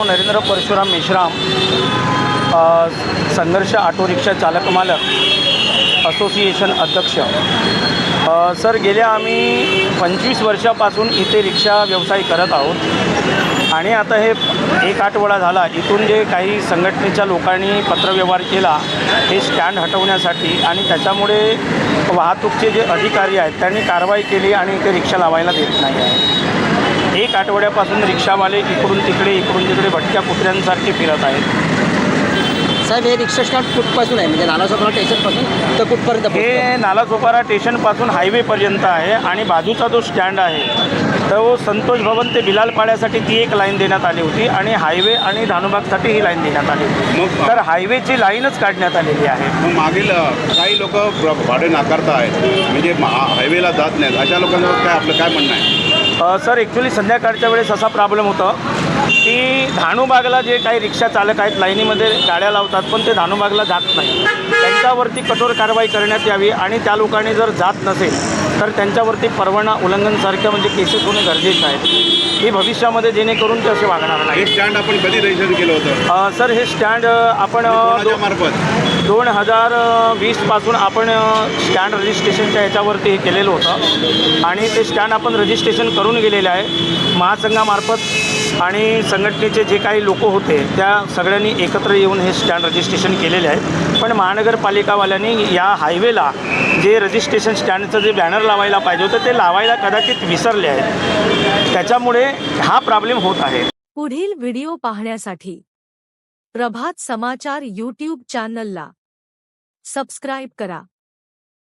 नरेंद्र परशुराम मेश्राम, संघर्ष auto rickshaw चालक मालक असोसिएशन अध्यक्ष। सर, गेल्या आम्ही 25 वर्षापासून इथे रिक्षा व्यवसाय करत आहोत आणि आता हे एक आठवडा झाला इथून जे काही संघटनेच्या लोकांनी पत्रव्यवहार केला हे स्टँड हटवण्यासाठी, आणि त्याच्यामुळे वाहतूकचे जे अधिकारी आहेत त्यांनी कारवाई केली आणि इथे रिक्षा लावायला देत नाही आहे। एक आठवड्यापासून रिक्षावाले इकडून तिकडे भटक्या कुत्र्यांसारखे फिरत आहेत। साहेब, हे रिक्षा स्टँड कुठपासून आहे, म्हणजे नालासोपारा स्टेशनपासून तर कुठपर्यंत? हे नालासोपारा स्टेशनपासून हायवेपर्यंत आहे आणि बाजूचा जो स्टँड आहे तो संतोष भवन ते बिलाल पाड्यासाठी ती एक लाईन देण्यात आली होती आणि हायवे आणि धानुबागसाठी ही लाईन देण्यात आली होती। तर हायवेची लाईनच काढण्यात आलेली आहे। मग मागील काही लोक भाडे नाकारता आहेत, म्हणजे हायवेला जात नाहीत, अशा लोकांवर काय आपलं काय म्हणणं आहे? सर, ॲक्च्युली संध्याकाळच्या वेळेस असा प्रॉब्लेम होता की धानुबागला जे काही रिक्षा चालक आहेत लाईनीमध्ये गाड्या लावतात पण ते धानुबागला जात नाही, त्यांच्यावरती कठोर कारवाई करण्यात यावी आणि त्या लोकांनी जर जात नसेल तर त्यांच्यावरती परवाना उल्लंघनसारख्या म्हणजे केसेस होणे गरजेचं आहे ही भविष्यामध्ये, जेणेकरून ते असे वागणार नाही। हे स्टँड आपण कधी रजिस्टर केलं होतं? सर, हे स्टँड आपण मार्फत 2020पासून आपण स्टँड रजिस्ट्रेशनच्या याच्यावरती हे केलेलं होतं आणि ते स्टँड आपण रजिस्ट्रेशन करून गेलेलं आहे महासंघामार्फत, आणि संघटनेचे जे काही लोक होते त्या सगळ्यांनी एकत्र येऊन हे स्टँड रजिस्ट्रेशन केलेले आहे। पण महानगरपालिकावाल्यांनी या हायवेला जे रजिस्ट्रेशन स्टँडचं जे बॅनर लावायला पाहिजे होतं ते लावायला कदाचित विसरले आहेत, त्याच्यामुळे हा प्रॉब्लेम होत आहे। पुढील व्हिडिओ पाहण्यासाठी प्रभात समाचार यूट्यूब चॅनलला सबस्क्राईब करा।